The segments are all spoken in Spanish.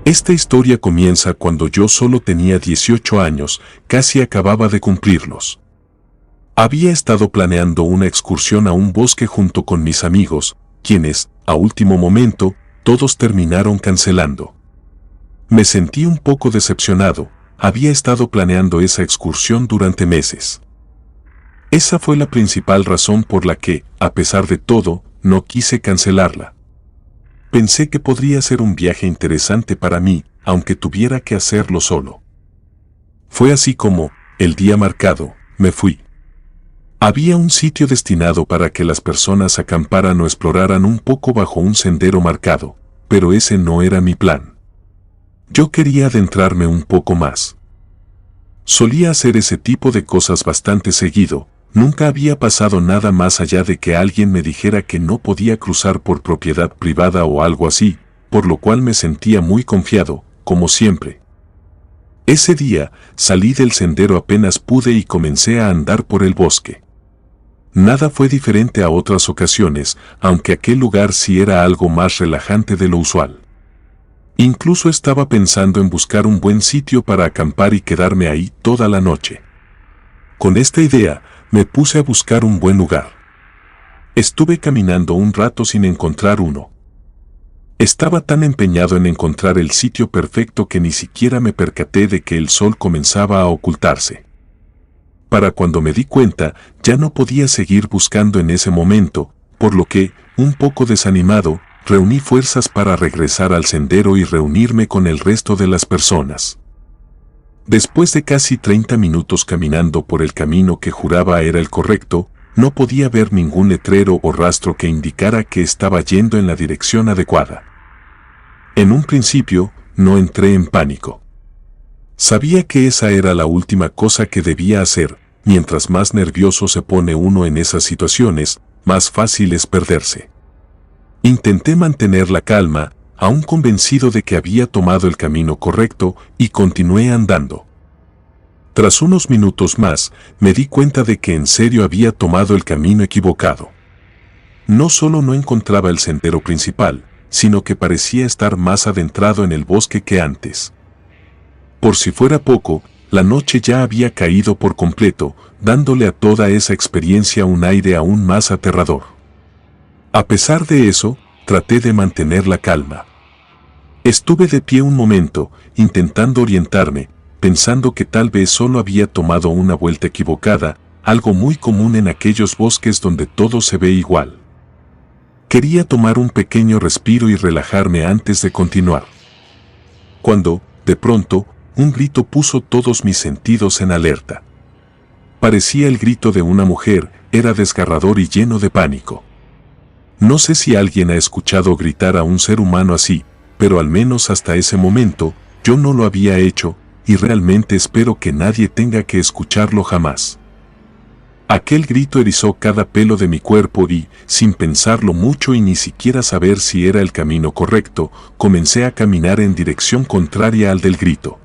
Esta historia comienza cuando yo solo tenía 18 años, casi acababa de cumplirlos. Había estado planeando una excursión a un bosque junto con mis amigos, quienes, a último momento, todos terminaron cancelando. Me sentí un poco decepcionado, había estado planeando esa excursión durante meses. Esa fue la principal razón por la que, a pesar de todo, no quise cancelarla. Pensé que podría ser un viaje interesante para mí, aunque tuviera que hacerlo solo. Fue así como, el día marcado, me fui. Había un sitio destinado para que las personas acamparan o exploraran un poco bajo un sendero marcado, pero ese no era mi plan. Yo quería adentrarme un poco más. Solía hacer ese tipo de cosas bastante seguido, nunca había pasado nada más allá de que alguien me dijera que no podía cruzar por propiedad privada o algo así, por lo cual me sentía muy confiado, como siempre. Ese día, salí del sendero apenas pude y comencé a andar por el bosque. Nada fue diferente a otras ocasiones, aunque aquel lugar sí era algo más relajante de lo usual. Incluso estaba pensando en buscar un buen sitio para acampar y quedarme ahí toda la noche. Con esta idea, me puse a buscar un buen lugar. Estuve caminando un rato sin encontrar uno. Estaba tan empeñado en encontrar el sitio perfecto que ni siquiera me percaté de que el sol comenzaba a ocultarse. Para cuando me di cuenta, ya no podía seguir buscando en ese momento, por lo que, un poco desanimado, reuní fuerzas para regresar al sendero y reunirme con el resto de las personas. Después de casi 30 minutos caminando por el camino que juraba era el correcto, no podía ver ningún letrero o rastro que indicara que estaba yendo en la dirección adecuada. En un principio, no entré en pánico. Sabía que esa era la última cosa que debía hacer. Mientras más nervioso se pone uno en esas situaciones, más fácil es perderse. Intenté mantener la calma, aún convencido de que había tomado el camino correcto, y continué andando. Tras unos minutos más, me di cuenta de que en serio había tomado el camino equivocado. No solo no encontraba el sendero principal, sino que parecía estar más adentrado en el bosque que antes. Por si fuera poco, la noche ya había caído por completo, dándole a toda esa experiencia un aire aún más aterrador. A pesar de eso, traté de mantener la calma. Estuve de pie un momento, intentando orientarme, pensando que tal vez solo había tomado una vuelta equivocada, algo muy común en aquellos bosques donde todo se ve igual. Quería tomar un pequeño respiro y relajarme antes de continuar. Cuando, de pronto, un grito puso todos mis sentidos en alerta. Parecía el grito de una mujer, era desgarrador y lleno de pánico. No sé si alguien ha escuchado gritar a un ser humano así, pero al menos hasta ese momento, yo no lo había hecho, y realmente espero que nadie tenga que escucharlo jamás. Aquel grito erizó cada pelo de mi cuerpo y, sin pensarlo mucho y ni siquiera saber si era el camino correcto, comencé a caminar en dirección contraria al del grito.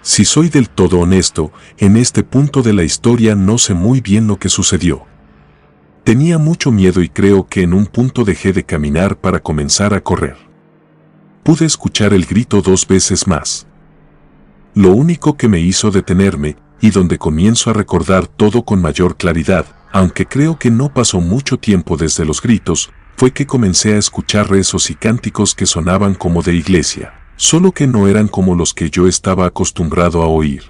Si soy del todo honesto, en este punto de la historia no sé muy bien lo que sucedió. Tenía mucho miedo y creo que en un punto dejé de caminar para comenzar a correr. Pude escuchar el grito 2 veces más. Lo único que me hizo detenerme, y donde comienzo a recordar todo con mayor claridad, aunque creo que no pasó mucho tiempo desde los gritos, fue que comencé a escuchar rezos y cánticos que sonaban como de iglesia, solo que no eran como los que yo estaba acostumbrado a oír.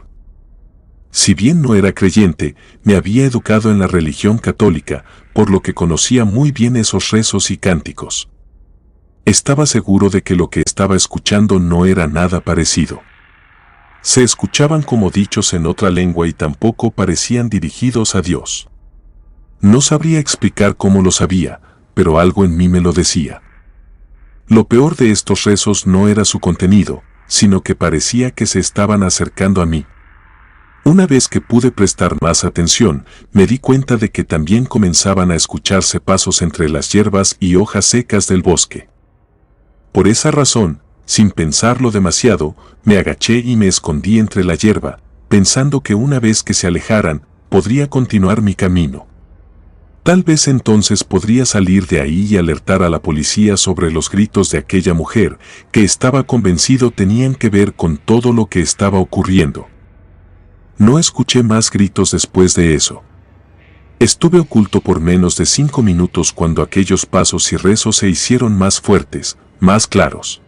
Si bien no era creyente, me había educado en la religión católica, por lo que conocía muy bien esos rezos y cánticos. Estaba seguro de que lo que estaba escuchando no era nada parecido. Se escuchaban como dichos en otra lengua y tampoco parecían dirigidos a Dios. No sabría explicar cómo lo sabía, pero algo en mí me lo decía. Lo peor de estos rezos no era su contenido, sino que parecía que se estaban acercando a mí. Una vez que pude prestar más atención, me di cuenta de que también comenzaban a escucharse pasos entre las hierbas y hojas secas del bosque. Por esa razón, sin pensarlo demasiado, me agaché y me escondí entre la hierba, pensando que una vez que se alejaran, podría continuar mi camino. Tal vez entonces podría salir de ahí y alertar a la policía sobre los gritos de aquella mujer, que estaba convencido tenían que ver con todo lo que estaba ocurriendo. No escuché más gritos después de eso. Estuve oculto por menos de 5 minutos cuando aquellos pasos y rezos se hicieron más fuertes, más claros.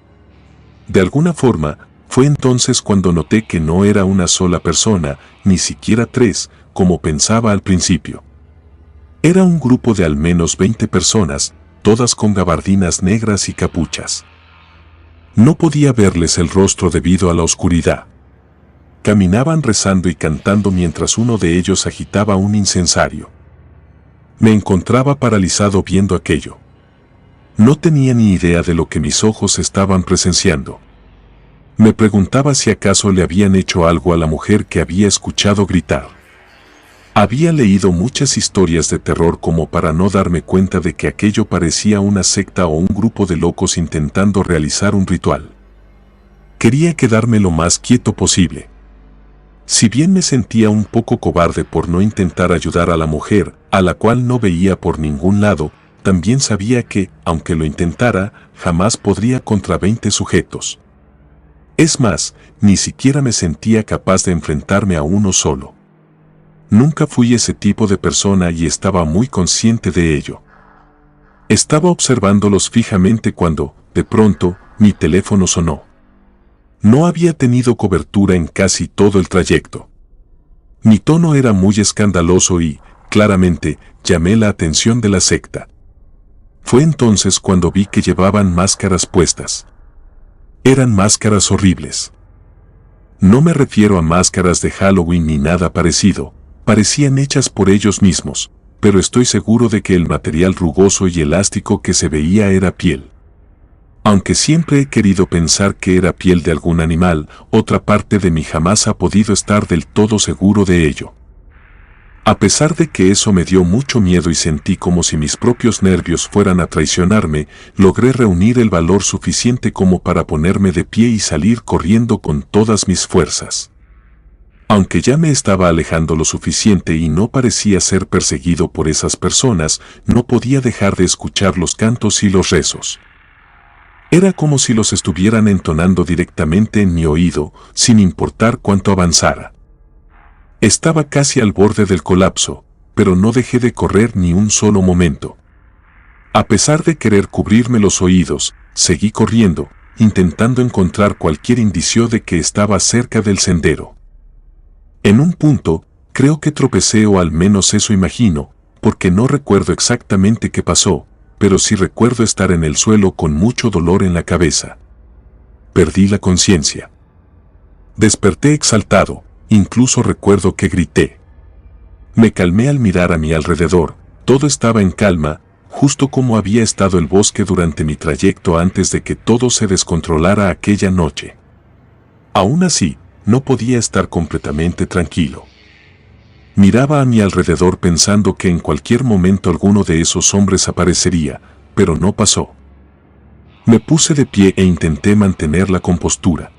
De alguna forma, fue entonces cuando noté que no era una sola persona, ni siquiera 3, como pensaba al principio. Era un grupo de al menos 20 personas, todas con gabardinas negras y capuchas. No podía verles el rostro debido a la oscuridad. Caminaban rezando y cantando mientras uno de ellos agitaba un incensario. Me encontraba paralizado viendo aquello. No tenía ni idea de lo que mis ojos estaban presenciando. Me preguntaba si acaso le habían hecho algo a la mujer que había escuchado gritar. Había leído muchas historias de terror como para no darme cuenta de que aquello parecía una secta o un grupo de locos intentando realizar un ritual. Quería quedarme lo más quieto posible. Si bien me sentía un poco cobarde por no intentar ayudar a la mujer, a la cual no veía por ningún lado, también sabía que, aunque lo intentara, jamás podría contra 20 sujetos. Es más, ni siquiera me sentía capaz de enfrentarme a uno solo. Nunca fui ese tipo de persona y estaba muy consciente de ello. Estaba observándolos fijamente cuando, de pronto, mi teléfono sonó. No había tenido cobertura en casi todo el trayecto. Mi tono era muy escandaloso y, claramente, llamé la atención de la secta. Fue entonces cuando vi que llevaban máscaras puestas. Eran máscaras horribles. No me refiero a máscaras de Halloween ni nada parecido. Parecían hechas por ellos mismos, pero estoy seguro de que el material rugoso y elástico que se veía era piel. Aunque siempre he querido pensar que era piel de algún animal, otra parte de mí jamás ha podido estar del todo seguro de ello. A pesar de que eso me dio mucho miedo y sentí como si mis propios nervios fueran a traicionarme, logré reunir el valor suficiente como para ponerme de pie y salir corriendo con todas mis fuerzas. Aunque ya me estaba alejando lo suficiente y no parecía ser perseguido por esas personas, no podía dejar de escuchar los cantos y los rezos. Era como si los estuvieran entonando directamente en mi oído, sin importar cuánto avanzara. Estaba casi al borde del colapso, pero no dejé de correr ni un solo momento. A pesar de querer cubrirme los oídos, seguí corriendo, intentando encontrar cualquier indicio de que estaba cerca del sendero. En un punto, creo que tropecé o al menos eso imagino, porque no recuerdo exactamente qué pasó, pero sí recuerdo estar en el suelo con mucho dolor en la cabeza. Perdí la conciencia. Desperté exaltado, incluso recuerdo que grité. Me calmé al mirar a mi alrededor, todo estaba en calma, justo como había estado el bosque durante mi trayecto antes de que todo se descontrolara aquella noche. Aún así, no podía estar completamente tranquilo. Miraba a mi alrededor pensando que en cualquier momento alguno de esos hombres aparecería, pero no pasó. Me puse de pie e intenté mantener la compostura.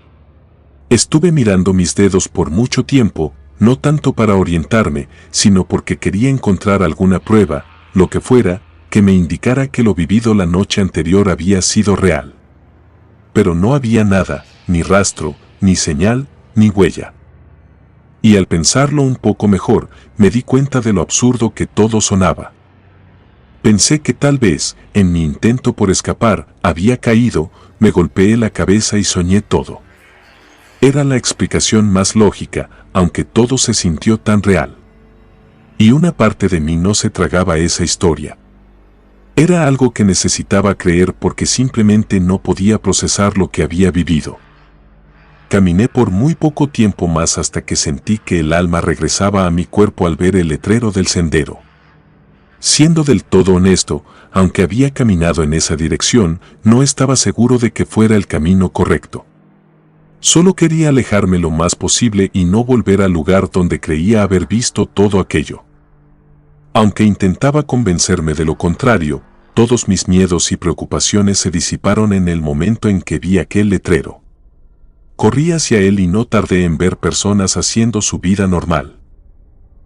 Estuve mirando mis dedos por mucho tiempo, no tanto para orientarme, sino porque quería encontrar alguna prueba, lo que fuera, que me indicara que lo vivido la noche anterior había sido real. Pero no había nada, ni rastro, ni señal, ni huella. Y al pensarlo un poco mejor, me di cuenta de lo absurdo que todo sonaba. Pensé que tal vez, en mi intento por escapar, había caído, me golpeé la cabeza y soñé todo. Era la explicación más lógica, aunque todo se sintió tan real. Y una parte de mí no se tragaba esa historia. Era algo que necesitaba creer porque simplemente no podía procesar lo que había vivido. Caminé por muy poco tiempo más hasta que sentí que el alma regresaba a mi cuerpo al ver el letrero del sendero. Siendo del todo honesto, aunque había caminado en esa dirección, no estaba seguro de que fuera el camino correcto. Solo quería alejarme lo más posible y no volver al lugar donde creía haber visto todo aquello. Aunque intentaba convencerme de lo contrario, todos mis miedos y preocupaciones se disiparon en el momento en que vi aquel letrero. Corrí hacia él y no tardé en ver personas haciendo su vida normal.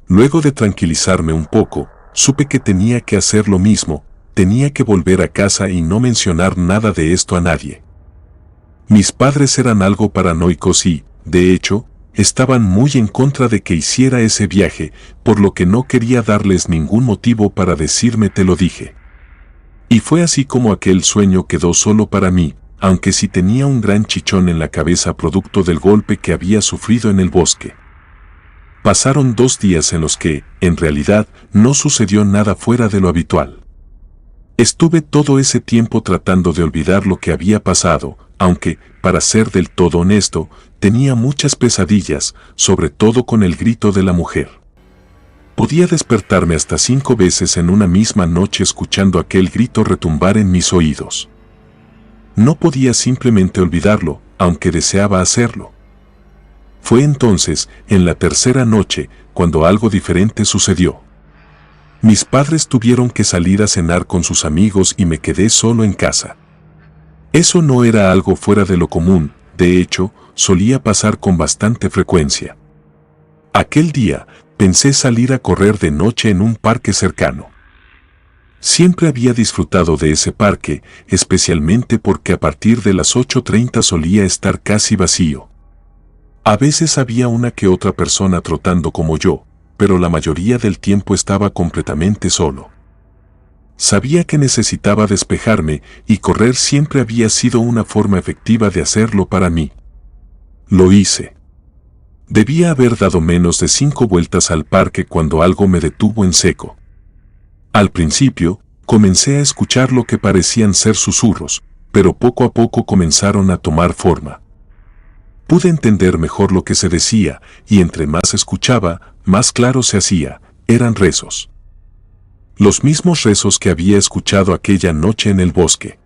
Luego de tranquilizarme un poco, Supe que tenía que hacer lo mismo, tenía que volver a casa y no mencionar nada de esto a nadie. Mis padres eran algo paranoicos y, de hecho, estaban muy en contra de que hiciera ese viaje, por lo que no quería darles ningún motivo para decirme te lo dije. Y fue así como aquel sueño quedó solo para mí, aunque sí tenía un gran chichón en la cabeza producto del golpe que había sufrido en el bosque. Pasaron 2 días en los que, en realidad, no sucedió nada fuera de lo habitual. Estuve todo ese tiempo tratando de olvidar lo que había pasado, aunque, para ser del todo honesto, tenía muchas pesadillas, sobre todo con el grito de la mujer. Podía despertarme hasta 5 veces en una misma noche escuchando aquel grito retumbar en mis oídos. No podía simplemente olvidarlo, aunque deseaba hacerlo. Fue entonces, en la tercera noche, cuando algo diferente sucedió. Mis padres tuvieron que salir a cenar con sus amigos y me quedé solo en casa. Eso no era algo fuera de lo común, de hecho, solía pasar con bastante frecuencia. Aquel día, pensé salir a correr de noche en un parque cercano. Siempre había disfrutado de ese parque, especialmente porque a partir de las 8:30 solía estar casi vacío. A veces había una que otra persona trotando como yo, pero la mayoría del tiempo estaba completamente solo. Sabía que necesitaba despejarme y correr siempre había sido una forma efectiva de hacerlo para mí. Lo hice. Debía haber dado menos de 5 vueltas al parque cuando algo me detuvo en seco. Al principio, comencé a escuchar lo que parecían ser susurros, pero poco a poco comenzaron a tomar forma. Pude entender mejor lo que se decía, y entre más escuchaba, más claro se hacía, eran rezos. Los mismos rezos que había escuchado aquella noche en el bosque.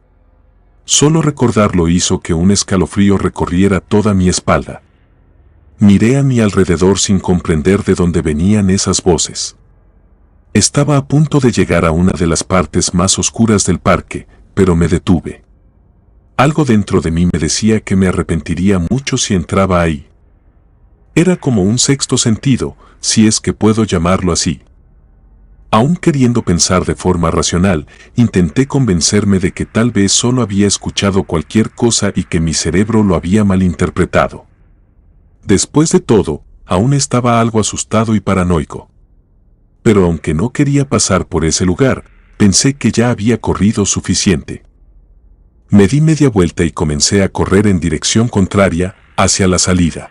Solo recordarlo hizo que un escalofrío recorriera toda mi espalda. Miré a mi alrededor sin comprender de dónde venían esas voces. Estaba a punto de llegar a una de las partes más oscuras del parque, pero me detuve. Algo dentro de mí me decía que me arrepentiría mucho si entraba ahí. Era como un sexto sentido, si es que puedo llamarlo así. Aún queriendo pensar de forma racional, intenté convencerme de que tal vez solo había escuchado cualquier cosa y que mi cerebro lo había malinterpretado. Después de todo, aún estaba algo asustado y paranoico. Pero aunque no quería pasar por ese lugar, pensé que ya había corrido suficiente. Me di media vuelta y comencé a correr en dirección contraria, hacia la salida.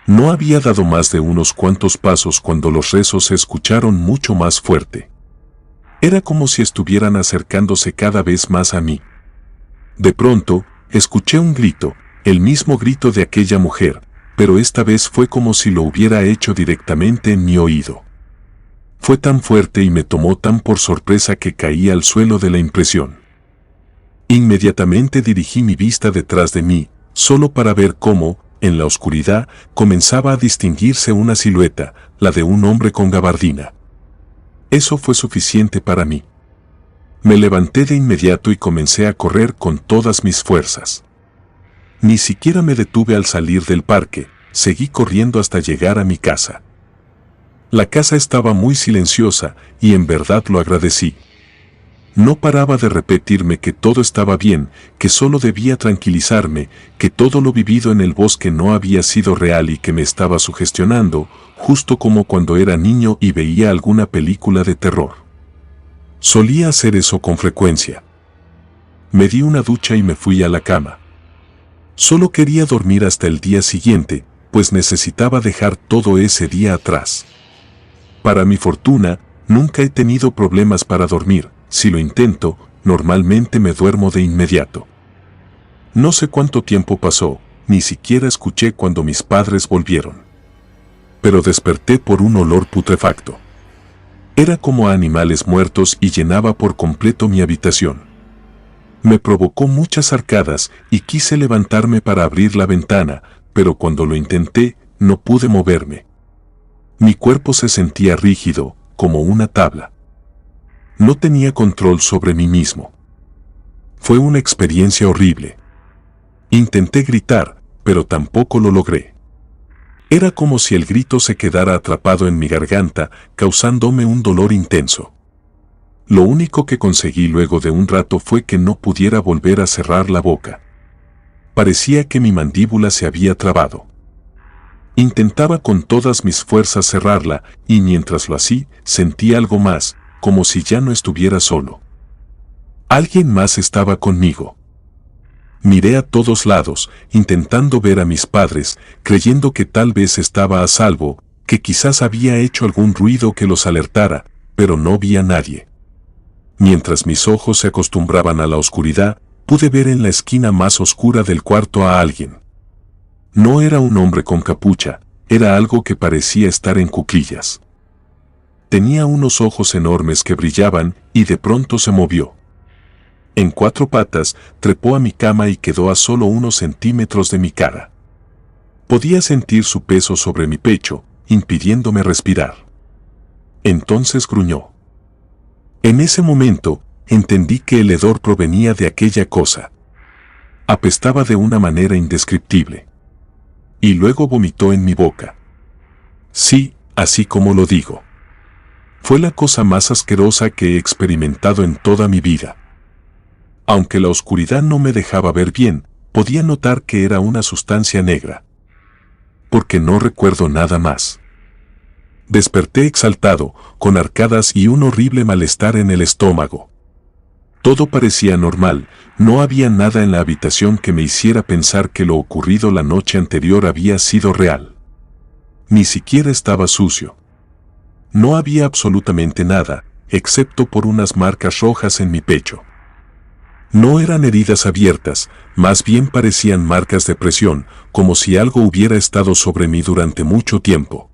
No había dado más de unos cuantos pasos cuando los rezos se escucharon mucho más fuerte. Era como si estuvieran acercándose cada vez más a mí. De pronto, escuché un grito, el mismo grito de aquella mujer, pero esta vez fue como si lo hubiera hecho directamente en mi oído. Fue tan fuerte y me tomó tan por sorpresa que caí al suelo de la impresión. Inmediatamente dirigí mi vista detrás de mí, solo para ver cómo, en la oscuridad, comenzaba a distinguirse una silueta, la de un hombre con gabardina. Eso fue suficiente para mí. Me levanté de inmediato y comencé a correr con todas mis fuerzas. Ni siquiera me detuve al salir del parque, seguí corriendo hasta llegar a mi casa. La casa estaba muy silenciosa y en verdad lo agradecí. No paraba de repetirme que todo estaba bien, que solo debía tranquilizarme, que todo lo vivido en el bosque no había sido real y que me estaba sugestionando, justo como cuando era niño y veía alguna película de terror. Solía hacer eso con frecuencia. Me di una ducha y me fui a la cama. Solo quería dormir hasta el día siguiente, pues necesitaba dejar todo ese día atrás. Para mi fortuna, nunca he tenido problemas para dormir. Si lo intento, normalmente me duermo de inmediato. No sé cuánto tiempo pasó, ni siquiera escuché cuando mis padres volvieron. Pero desperté por un olor putrefacto. Era como a animales muertos y llenaba por completo mi habitación. Me provocó muchas arcadas y quise levantarme para abrir la ventana, pero cuando lo intenté, no pude moverme. Mi cuerpo se sentía rígido, como una tabla. No tenía control sobre mí mismo. Fue una experiencia horrible. Intenté gritar, pero tampoco lo logré. Era como si el grito se quedara atrapado en mi garganta, causándome un dolor intenso. Lo único que conseguí luego de un rato fue que no pudiera volver a cerrar la boca. Parecía que mi mandíbula se había trabado. Intentaba con todas mis fuerzas cerrarla, y mientras lo hacía, sentí algo más, como si ya no estuviera solo. Alguien más estaba conmigo. Miré a todos lados, intentando ver a mis padres, creyendo que tal vez estaba a salvo, que quizás había hecho algún ruido que los alertara, pero no vi a nadie. Mientras mis ojos se acostumbraban a la oscuridad, pude ver en la esquina más oscura del cuarto a alguien. No era un hombre con capucha, era algo que parecía estar en cuclillas. Tenía unos ojos enormes que brillaban y de pronto se movió. En 4 patas, trepó a mi cama y quedó a solo unos centímetros de mi cara. Podía sentir su peso sobre mi pecho, impidiéndome respirar. Entonces gruñó. En ese momento, entendí que el hedor provenía de aquella cosa. Apestaba de una manera indescriptible. Y luego vomitó en mi boca. Sí, así como lo digo. Fue la cosa más asquerosa que he experimentado en toda mi vida. Aunque la oscuridad no me dejaba ver bien, podía notar que era una sustancia negra. Porque no recuerdo nada más. Desperté exaltado, con arcadas y un horrible malestar en el estómago. Todo parecía normal, no había nada en la habitación que me hiciera pensar que lo ocurrido la noche anterior había sido real. Ni siquiera estaba sucio. No había absolutamente nada, excepto por unas marcas rojas en mi pecho. No eran heridas abiertas, más bien parecían marcas de presión, como si algo hubiera estado sobre mí durante mucho tiempo.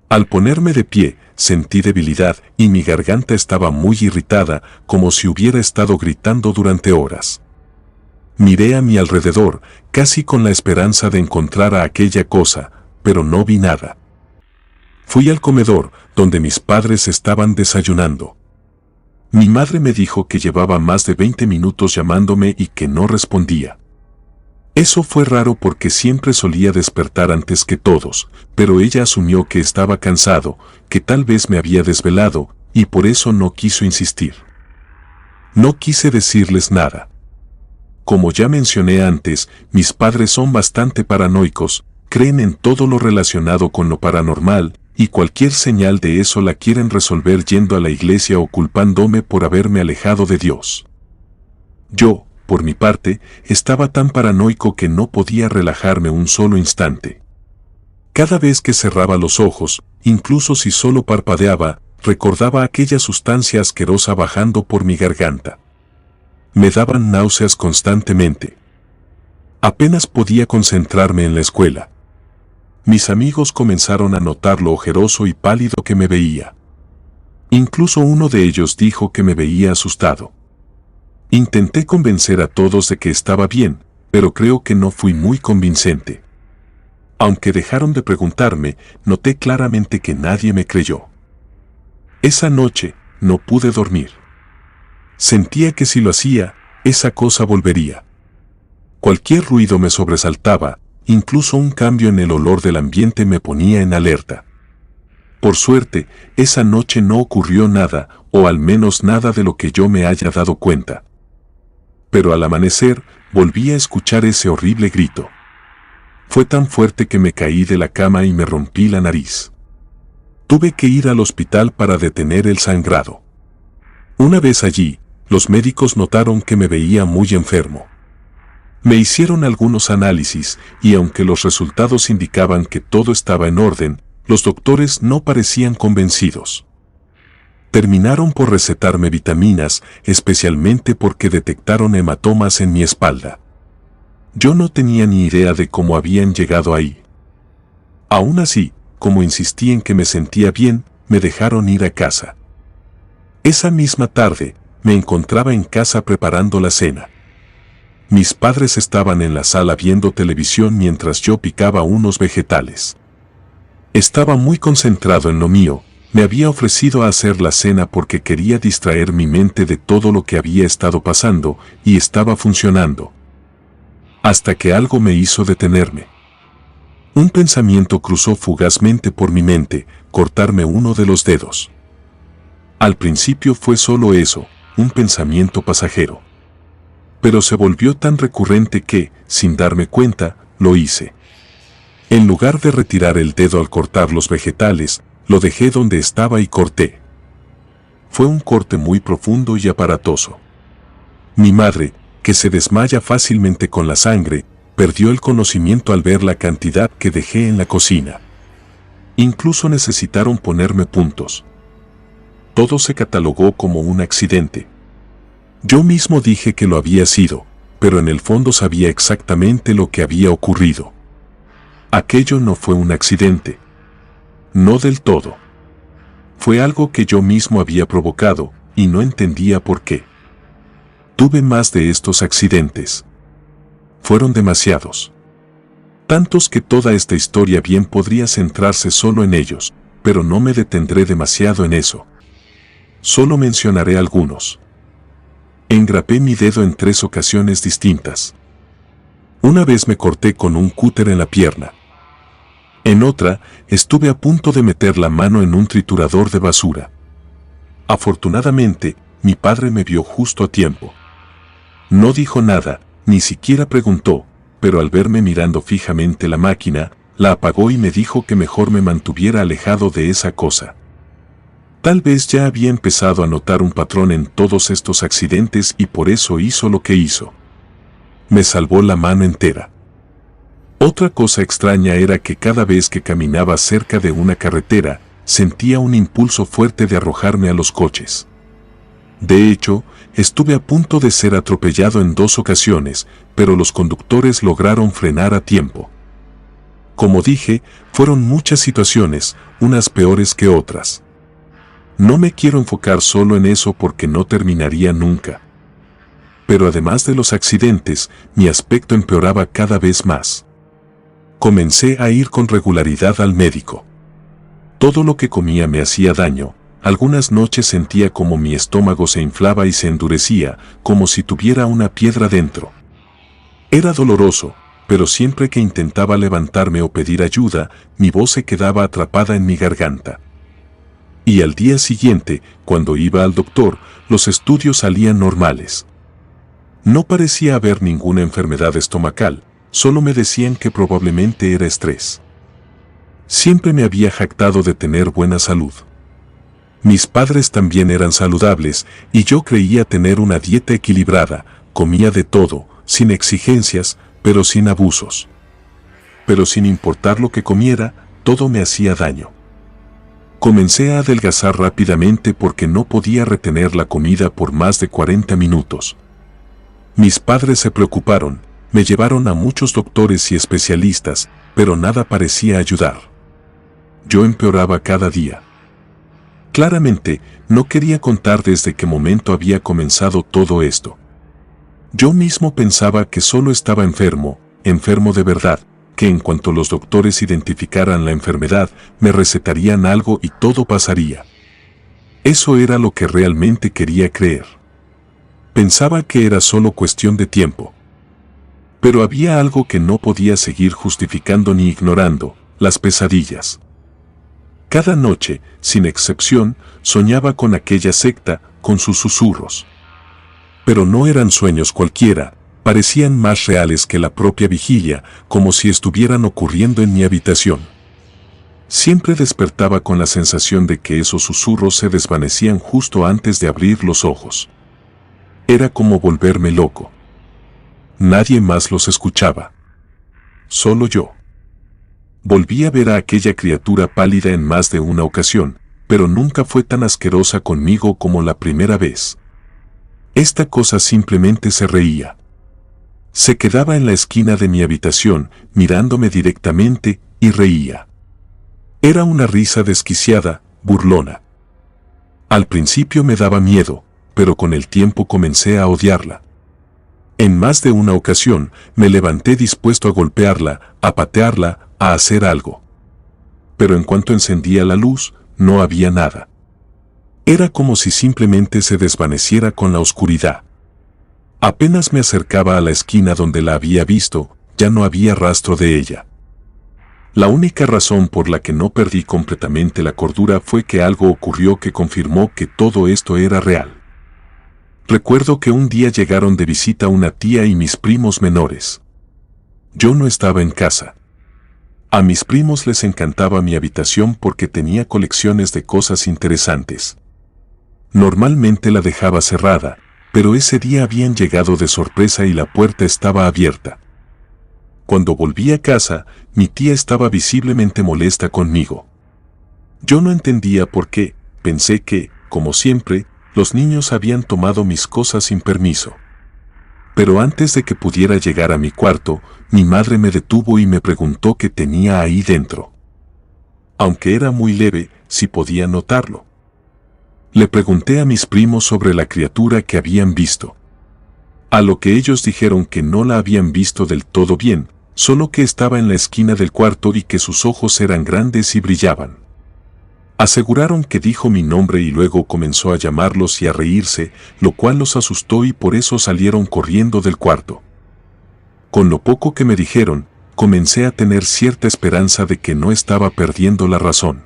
Al ponerme de pie, sentí debilidad y mi garganta estaba muy irritada, como si hubiera estado gritando durante horas. Miré a mi alrededor, casi con la esperanza de encontrar a aquella cosa, pero no vi nada. Fui al comedor, donde mis padres estaban desayunando. Mi madre me dijo que llevaba más de 20 minutos llamándome y que no respondía. Eso fue raro porque siempre solía despertar antes que todos, pero ella asumió que estaba cansado, que tal vez me había desvelado, y por eso no quiso insistir. No quise decirles nada. Como ya mencioné antes, mis padres son bastante paranoicos, creen en todo lo relacionado con lo paranormal, y cualquier señal de eso la quieren resolver yendo a la iglesia o culpándome por haberme alejado de Dios. Yo, por mi parte, estaba tan paranoico que no podía relajarme un solo instante. Cada vez que cerraba los ojos, incluso si solo parpadeaba, recordaba aquella sustancia asquerosa bajando por mi garganta. Me daban náuseas constantemente. Apenas podía concentrarme en la escuela. Mis amigos comenzaron a notar lo ojeroso y pálido que me veía. Incluso uno de ellos dijo que me veía asustado. Intenté convencer a todos de que estaba bien, pero creo que no fui muy convincente. Aunque dejaron de preguntarme, noté claramente que nadie me creyó. Esa noche, no pude dormir. Sentía que si lo hacía, esa cosa volvería. Cualquier ruido me sobresaltaba, incluso un cambio en el olor del ambiente me ponía en alerta. Por suerte, esa noche no ocurrió nada, o al menos nada de lo que yo me haya dado cuenta. Pero al amanecer, volví a escuchar ese horrible grito. Fue tan fuerte que me caí de la cama y me rompí la nariz. Tuve que ir al hospital para detener el sangrado. Una vez allí, los médicos notaron que me veía muy enfermo. Me hicieron algunos análisis y aunque los resultados indicaban que todo estaba en orden, los doctores no parecían convencidos. Terminaron por recetarme vitaminas, especialmente porque detectaron hematomas en mi espalda. Yo no tenía ni idea de cómo habían llegado ahí. Aún así, como insistí en que me sentía bien, me dejaron ir a casa. Esa misma tarde, me encontraba en casa preparando la cena. Mis padres estaban en la sala viendo televisión mientras yo picaba unos vegetales. Estaba muy concentrado en lo mío, me había ofrecido a hacer la cena porque quería distraer mi mente de todo lo que había estado pasando, y estaba funcionando. Hasta que algo me hizo detenerme. Un pensamiento cruzó fugazmente por mi mente: cortarme uno de los dedos. Al principio fue solo eso, un pensamiento pasajero. Pero se volvió tan recurrente que, sin darme cuenta, lo hice. En lugar de retirar el dedo al cortar los vegetales, lo dejé donde estaba y corté. Fue un corte muy profundo y aparatoso. Mi madre, que se desmaya fácilmente con la sangre, perdió el conocimiento al ver la cantidad que dejé en la cocina. Incluso necesitaron ponerme puntos. Todo se catalogó como un accidente. Yo mismo dije que lo había sido, pero en el fondo sabía exactamente lo que había ocurrido. Aquello no fue un accidente. No del todo. Fue algo que yo mismo había provocado, y no entendía por qué. Tuve más de estos accidentes. Fueron demasiados. Tantos que toda esta historia bien podría centrarse solo en ellos, pero no me detendré demasiado en eso. Solo mencionaré algunos. Engrapé mi dedo en 3 ocasiones distintas. Una vez me corté con un cúter en la pierna. En otra, estuve a punto de meter la mano en un triturador de basura. Afortunadamente, mi padre me vio justo a tiempo. No dijo nada, ni siquiera preguntó, pero al verme mirando fijamente la máquina, la apagó y me dijo que mejor me mantuviera alejado de esa cosa. Tal vez ya había empezado a notar un patrón en todos estos accidentes y por eso hizo lo que hizo. Me salvó la mano entera. Otra cosa extraña era que cada vez que caminaba cerca de una carretera, sentía un impulso fuerte de arrojarme a los coches. De hecho, estuve a punto de ser atropellado en 2 ocasiones, pero los conductores lograron frenar a tiempo. Como dije, fueron muchas situaciones, unas peores que otras. No me quiero enfocar solo en eso porque no terminaría nunca. Pero además de los accidentes, mi aspecto empeoraba cada vez más. Comencé a ir con regularidad al médico. Todo lo que comía me hacía daño. Algunas noches sentía como mi estómago se inflaba y se endurecía, como si tuviera una piedra dentro. Era doloroso, pero siempre que intentaba levantarme o pedir ayuda, mi voz se quedaba atrapada en mi garganta. Y al día siguiente, cuando iba al doctor, los estudios salían normales. No parecía haber ninguna enfermedad estomacal, solo me decían que probablemente era estrés. Siempre me había jactado de tener buena salud. Mis padres también eran saludables, y yo creía tener una dieta equilibrada, comía de todo, sin exigencias, pero sin abusos. Pero sin importar lo que comiera, todo me hacía daño. Comencé a adelgazar rápidamente porque no podía retener la comida por más de 40 minutos. Mis padres se preocuparon, me llevaron a muchos doctores y especialistas, pero nada parecía ayudar. Yo empeoraba cada día. Claramente, no quería contar desde qué momento había comenzado todo esto. Yo mismo pensaba que solo estaba enfermo de verdad, que en cuanto los doctores identificaran la enfermedad, me recetarían algo y todo pasaría. Eso era lo que realmente quería creer. Pensaba que era solo cuestión de tiempo. Pero había algo que no podía seguir justificando ni ignorando: las pesadillas. Cada noche, sin excepción, soñaba con aquella secta, con sus susurros. Pero no eran sueños cualquiera, parecían más reales que la propia vigilia, como si estuvieran ocurriendo en mi habitación. Siempre despertaba con la sensación de que esos susurros se desvanecían justo antes de abrir los ojos. Era como volverme loco. Nadie más los escuchaba. Solo yo. Volví a ver a aquella criatura pálida en más de una ocasión, pero nunca fue tan asquerosa conmigo como la primera vez. Esta cosa simplemente se reía. Se quedaba en la esquina de mi habitación, mirándome directamente, y reía. Era una risa desquiciada, burlona. Al principio me daba miedo, pero con el tiempo comencé a odiarla. En más de una ocasión, me levanté dispuesto a golpearla, a patearla, a hacer algo. Pero en cuanto encendía la luz, no había nada. Era como si simplemente se desvaneciera con la oscuridad. Apenas me acercaba a la esquina donde la había visto, ya no había rastro de ella. La única razón por la que no perdí completamente la cordura fue que algo ocurrió que confirmó que todo esto era real. Recuerdo que un día llegaron de visita una tía y mis primos menores. Yo no estaba en casa. A mis primos les encantaba mi habitación porque tenía colecciones de cosas interesantes. Normalmente la dejaba cerrada, pero ese día habían llegado de sorpresa y la puerta estaba abierta. Cuando volví a casa, mi tía estaba visiblemente molesta conmigo. Yo no entendía por qué, pensé que, como siempre, los niños habían tomado mis cosas sin permiso. Pero antes de que pudiera llegar a mi cuarto, mi madre me detuvo y me preguntó qué tenía ahí dentro. Aunque era muy leve, sí podía notarlo. Le pregunté a mis primos sobre la criatura que habían visto. A lo que ellos dijeron que no la habían visto del todo bien, solo que estaba en la esquina del cuarto y que sus ojos eran grandes y brillaban. Aseguraron que dijo mi nombre y luego comenzó a llamarlos y a reírse, lo cual los asustó y por eso salieron corriendo del cuarto. Con lo poco que me dijeron, comencé a tener cierta esperanza de que no estaba perdiendo la razón.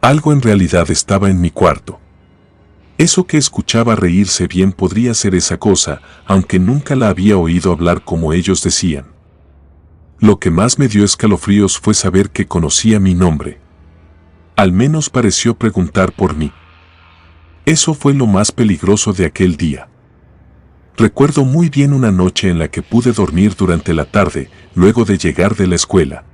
Algo en realidad estaba en mi cuarto. Eso que escuchaba reírse bien podría ser esa cosa, aunque nunca la había oído hablar como ellos decían. Lo que más me dio escalofríos fue saber que conocía mi nombre. Al menos pareció preguntar por mí. Eso fue lo más peligroso de aquel día. Recuerdo muy bien una noche en la que pude dormir durante la tarde, luego de llegar de la escuela.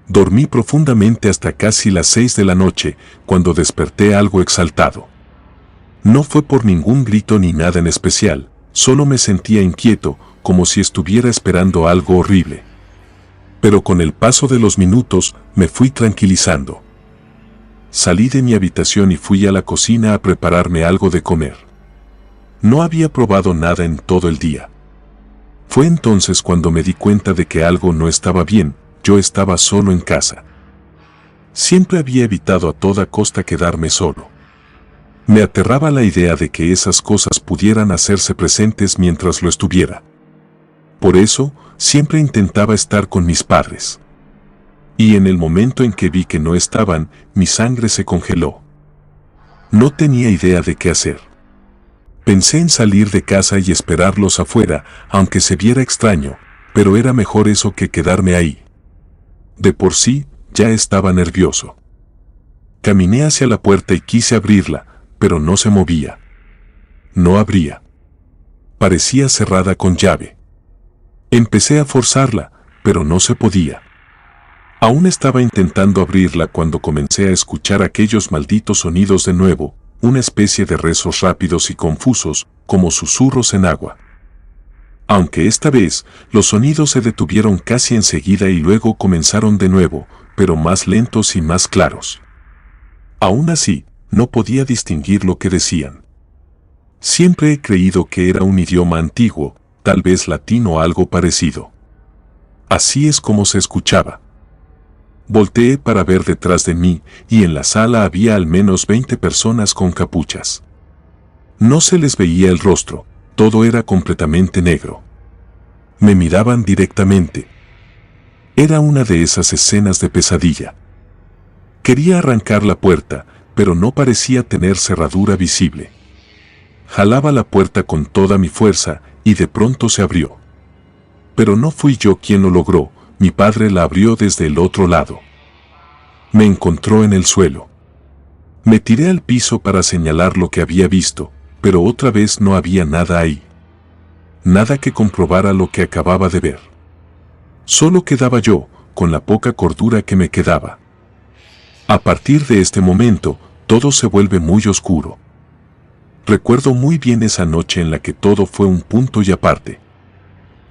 Dormí profundamente hasta casi las 6 de la noche, cuando desperté algo exaltado. No fue por ningún grito ni nada en especial, solo me sentía inquieto, como si estuviera esperando algo horrible. Pero con el paso de los minutos, me fui tranquilizando. Salí de mi habitación y fui a la cocina a prepararme algo de comer. No había probado nada en todo el día. Fue entonces cuando me di cuenta de que algo no estaba bien. Yo estaba solo en casa. Siempre había evitado a toda costa quedarme solo. Me aterraba la idea de que esas cosas pudieran hacerse presentes mientras lo estuviera. Por eso, siempre intentaba estar con mis padres. Y en el momento en que vi que no estaban, mi sangre se congeló. No tenía idea de qué hacer. Pensé en salir de casa y esperarlos afuera, aunque se viera extraño, pero era mejor eso que quedarme ahí. De por sí, ya estaba nervioso. Caminé hacia la puerta y quise abrirla, pero no se movía. No abría. Parecía cerrada con llave. Empecé a forzarla, pero no se podía. Aún estaba intentando abrirla cuando comencé a escuchar aquellos malditos sonidos de nuevo, una especie de rezos rápidos y confusos, como susurros en agua. Aunque esta vez, los sonidos se detuvieron casi enseguida y luego comenzaron de nuevo, pero más lentos y más claros. Aún así, no podía distinguir lo que decían. Siempre he creído que era un idioma antiguo, tal vez latín o algo parecido. Así es como se escuchaba. Volteé para ver detrás de mí, y en la sala había al menos 20 personas con capuchas. No se les veía el rostro, todo era completamente negro. Me miraban directamente. Era una de esas escenas de pesadilla. Quería arrancar la puerta, pero no parecía tener cerradura visible. Jalaba la puerta con toda mi fuerza, y de pronto se abrió. Pero no fui yo quien lo logró, mi padre la abrió desde el otro lado. Me encontró en el suelo. Me tiré al piso para señalar lo que había visto, pero otra vez no había nada ahí. Nada que comprobara lo que acababa de ver. Solo quedaba yo, con la poca cordura que me quedaba. A partir de este momento, todo se vuelve muy oscuro. Recuerdo muy bien esa noche en la que todo fue un punto y aparte.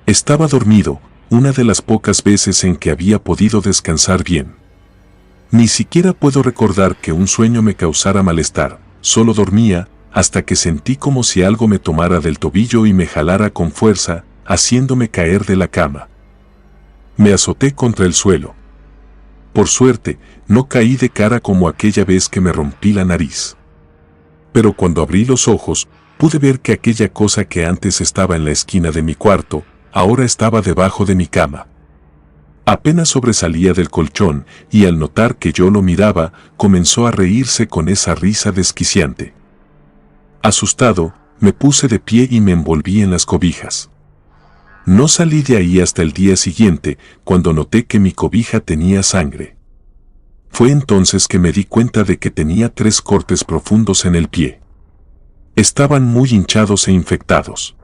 Estaba dormido, una de las pocas veces en que había podido descansar bien. Ni siquiera puedo recordar que un sueño me causara malestar, solo dormía, hasta que sentí como si algo me tomara del tobillo y me jalara con fuerza, haciéndome caer de la cama. Me azoté contra el suelo. Por suerte, no caí de cara como aquella vez que me rompí la nariz. Pero cuando abrí los ojos, pude ver que aquella cosa que antes estaba en la esquina de mi cuarto, ahora estaba debajo de mi cama. Apenas sobresalía del colchón y al notar que yo lo miraba, comenzó a reírse con esa risa desquiciante. Asustado, me puse de pie y me envolví en las cobijas. No salí de ahí hasta el día siguiente, cuando noté que mi cobija tenía sangre. Fue entonces que me di cuenta de que tenía 3 cortes profundos en el pie. Estaban muy hinchados e infectados.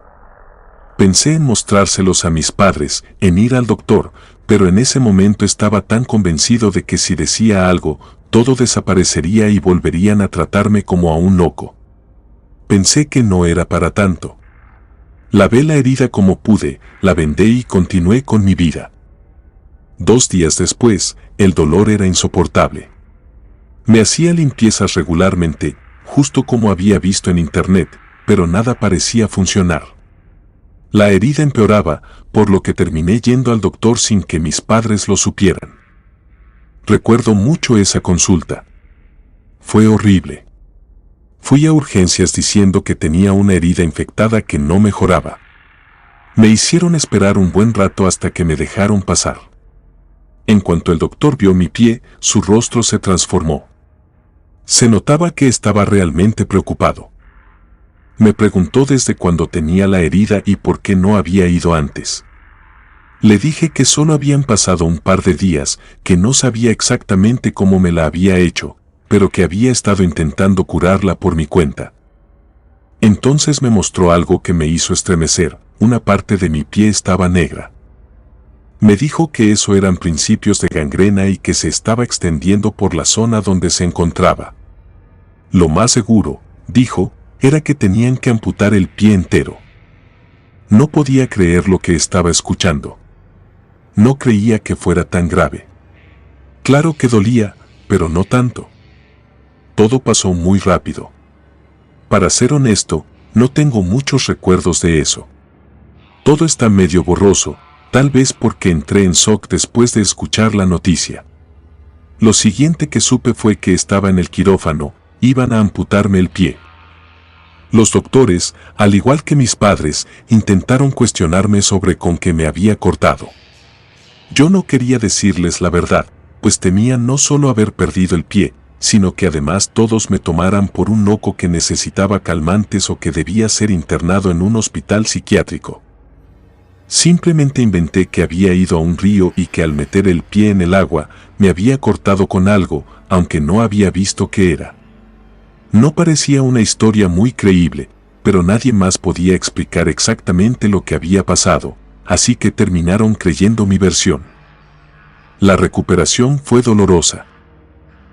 Pensé en mostrárselos a mis padres, en ir al doctor, pero en ese momento estaba tan convencido de que si decía algo, todo desaparecería y volverían a tratarme como a un loco. Pensé que no era para tanto. Lavé la herida como pude, la vendé y continué con mi vida. 2 días después, el dolor era insoportable. Me hacía limpiezas regularmente, justo como había visto en internet, pero nada parecía funcionar. La herida empeoraba, por lo que terminé yendo al doctor sin que mis padres lo supieran. Recuerdo mucho esa consulta. Fue horrible. Fui a urgencias diciendo que tenía una herida infectada que no mejoraba. Me hicieron esperar un buen rato hasta que me dejaron pasar. En cuanto el doctor vio mi pie, su rostro se transformó. Se notaba que estaba realmente preocupado. Me preguntó desde cuándo tenía la herida y por qué no había ido antes. Le dije que solo habían pasado un par de días, que no sabía exactamente cómo me la había hecho, pero que había estado intentando curarla por mi cuenta. Entonces me mostró algo que me hizo estremecer, una parte de mi pie estaba negra. Me dijo que eso eran principios de gangrena y que se estaba extendiendo por la zona donde se encontraba. Lo más seguro, dijo, era que tenían que amputar el pie entero. No podía creer lo que estaba escuchando. No creía que fuera tan grave. Claro que dolía, pero no tanto. Todo pasó muy rápido. Para ser honesto, no tengo muchos recuerdos de eso. Todo está medio borroso, tal vez porque entré en shock después de escuchar la noticia. Lo siguiente que supe fue que estaba en el quirófano, iban a amputarme el pie. Los doctores, al igual que mis padres, intentaron cuestionarme sobre con qué me había cortado. Yo no quería decirles la verdad, pues temía no solo haber perdido el pie, sino que además todos me tomaran por un loco que necesitaba calmantes o que debía ser internado en un hospital psiquiátrico. Simplemente inventé que había ido a un río y que al meter el pie en el agua, me había cortado con algo, aunque no había visto qué era. No parecía una historia muy creíble, pero nadie más podía explicar exactamente lo que había pasado, así que terminaron creyendo mi versión. La recuperación fue dolorosa.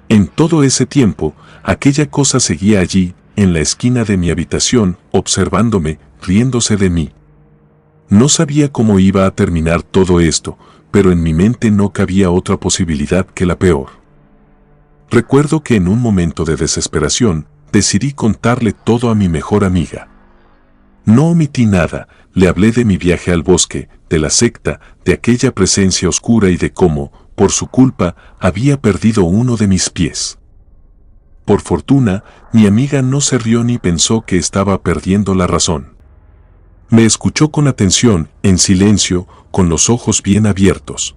En todo ese tiempo, aquella cosa seguía allí, en la esquina de mi habitación, observándome, riéndose de mí. No sabía cómo iba a terminar todo esto, pero en mi mente no cabía otra posibilidad que la peor. Recuerdo que en un momento de desesperación, decidí contarle todo a mi mejor amiga. No omití nada, le hablé de mi viaje al bosque, de la secta, de aquella presencia oscura y de cómo, por su culpa, había perdido uno de mis pies. Por fortuna, mi amiga no se rió ni pensó que estaba perdiendo la razón. Me escuchó con atención, en silencio, con los ojos bien abiertos.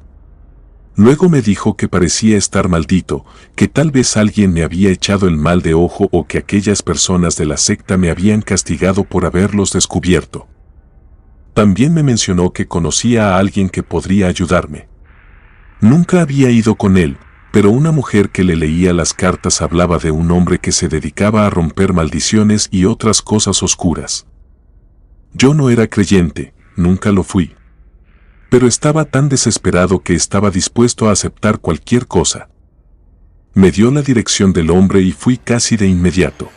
Luego me dijo que parecía estar maldito, que tal vez alguien me había echado el mal de ojo o que aquellas personas de la secta me habían castigado por haberlos descubierto. También me mencionó que conocía a alguien que podría ayudarme. Nunca había ido con él, pero una mujer que le leía las cartas hablaba de un hombre que se dedicaba a romper maldiciones y otras cosas oscuras. Yo no era creyente, nunca lo fui. Pero estaba tan desesperado que estaba dispuesto a aceptar cualquier cosa. Me dio la dirección del hombre y fui casi de inmediato.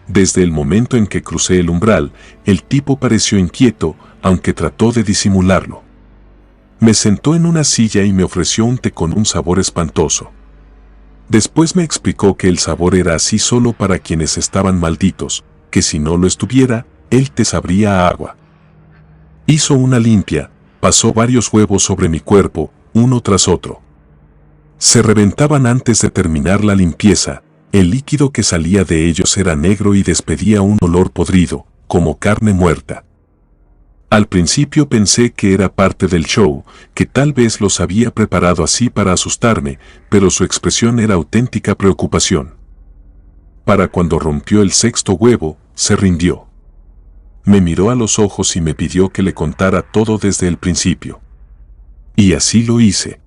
Desde el momento en que crucé el umbral, el tipo pareció inquieto, aunque trató de disimularlo. Me sentó en una silla y me ofreció un té con un sabor espantoso. Después me explicó que el sabor era así solo para quienes estaban malditos, que si no lo estuviera, el té sabría a agua. Hizo una limpia. Pasó varios huevos sobre mi cuerpo, uno tras otro. Se reventaban antes de terminar la limpieza, el líquido que salía de ellos era negro y despedía un olor podrido, como carne muerta. Al principio pensé que era parte del show, que tal vez los había preparado así para asustarme, pero su expresión era auténtica preocupación. Para cuando rompió el sexto huevo, se rindió. Me miró a los ojos y me pidió que le contara todo desde el principio. Y así lo hice.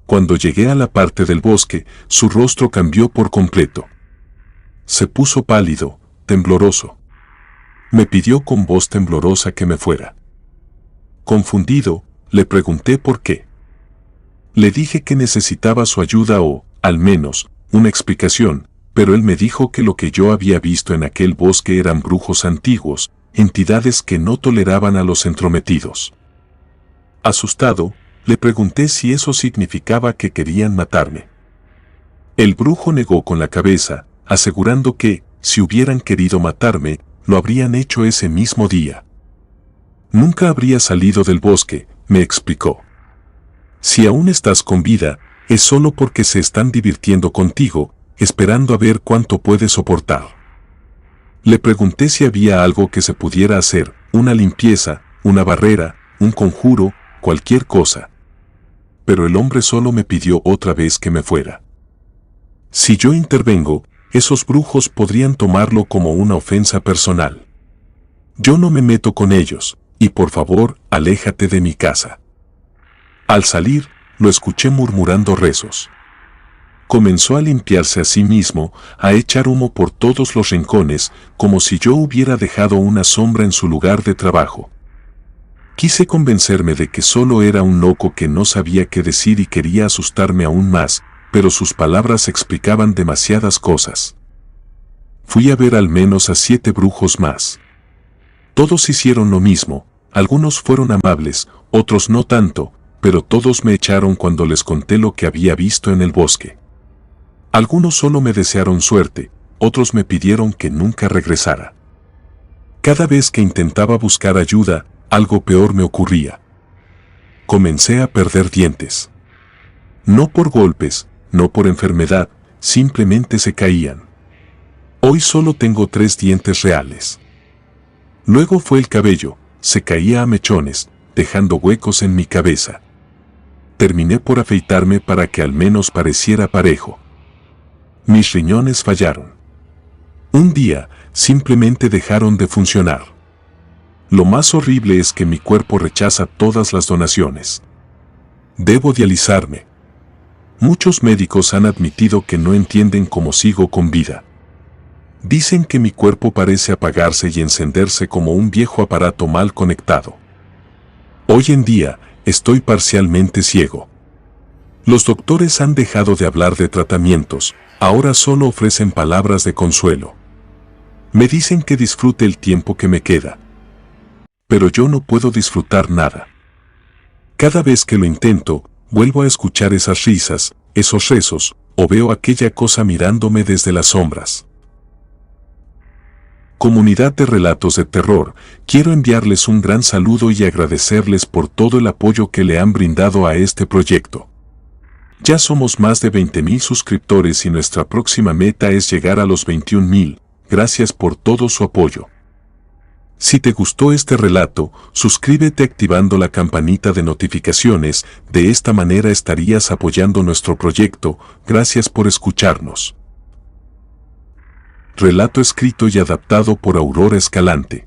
Cuando llegué a la parte del bosque, su rostro cambió por completo. Se puso pálido, tembloroso. Me pidió con voz temblorosa que me fuera. Confundido, le pregunté por qué. Le dije que necesitaba su ayuda o, al menos, una explicación, pero él me dijo que lo que yo había visto en aquel bosque eran brujos antiguos, entidades que no toleraban a los entrometidos. Asustado, le pregunté si eso significaba que querían matarme. El brujo negó con la cabeza, asegurando que, si hubieran querido matarme, lo habrían hecho ese mismo día. Nunca habría salido del bosque, me explicó. Si aún estás con vida, es solo porque se están divirtiendo contigo, esperando a ver cuánto puedes soportar. Le pregunté si había algo que se pudiera hacer, una limpieza, una barrera, un conjuro, cualquier cosa. Pero el hombre solo me pidió otra vez que me fuera. Si yo intervengo, esos brujos podrían tomarlo como una ofensa personal. Yo no me meto con ellos, y por favor, aléjate de mi casa. Al salir, lo escuché murmurando rezos. Comenzó a limpiarse a sí mismo, a echar humo por todos los rincones, como si yo hubiera dejado una sombra en su lugar de trabajo. Quise convencerme de que solo era un loco que no sabía qué decir y quería asustarme aún más, pero sus palabras explicaban demasiadas cosas. Fui a ver al menos a 7 brujos más. Todos hicieron lo mismo, algunos fueron amables, otros no tanto, pero todos me echaron cuando les conté lo que había visto en el bosque. Algunos solo me desearon suerte, otros me pidieron que nunca regresara. Cada vez que intentaba buscar ayuda, algo peor me ocurría. Comencé a perder dientes. No por golpes, no por enfermedad, simplemente se caían. Hoy solo tengo 3 dientes reales. Luego fue el cabello, se caía a mechones, dejando huecos en mi cabeza. Terminé por afeitarme para que al menos pareciera parejo. Mis riñones fallaron. Un día, simplemente dejaron de funcionar. Lo más horrible es que mi cuerpo rechaza todas las donaciones. Debo dializarme. Muchos médicos han admitido que no entienden cómo sigo con vida. Dicen que mi cuerpo parece apagarse y encenderse como un viejo aparato mal conectado. Hoy en día, estoy parcialmente ciego. Los doctores han dejado de hablar de tratamientos, ahora solo ofrecen palabras de consuelo. Me dicen que disfrute el tiempo que me queda. Pero yo no puedo disfrutar nada. Cada vez que lo intento, vuelvo a escuchar esas risas, esos rezos, o veo aquella cosa mirándome desde las sombras. Comunidad de relatos de terror, quiero enviarles un gran saludo y agradecerles por todo el apoyo que le han brindado a este proyecto. Ya somos más de 20,000 suscriptores y nuestra próxima meta es llegar a los 21,000. Gracias por todo su apoyo. Si te gustó este relato, suscríbete activando la campanita de notificaciones, de esta manera estarías apoyando nuestro proyecto. Gracias por escucharnos. Relato escrito y adaptado por Aurora Escalante.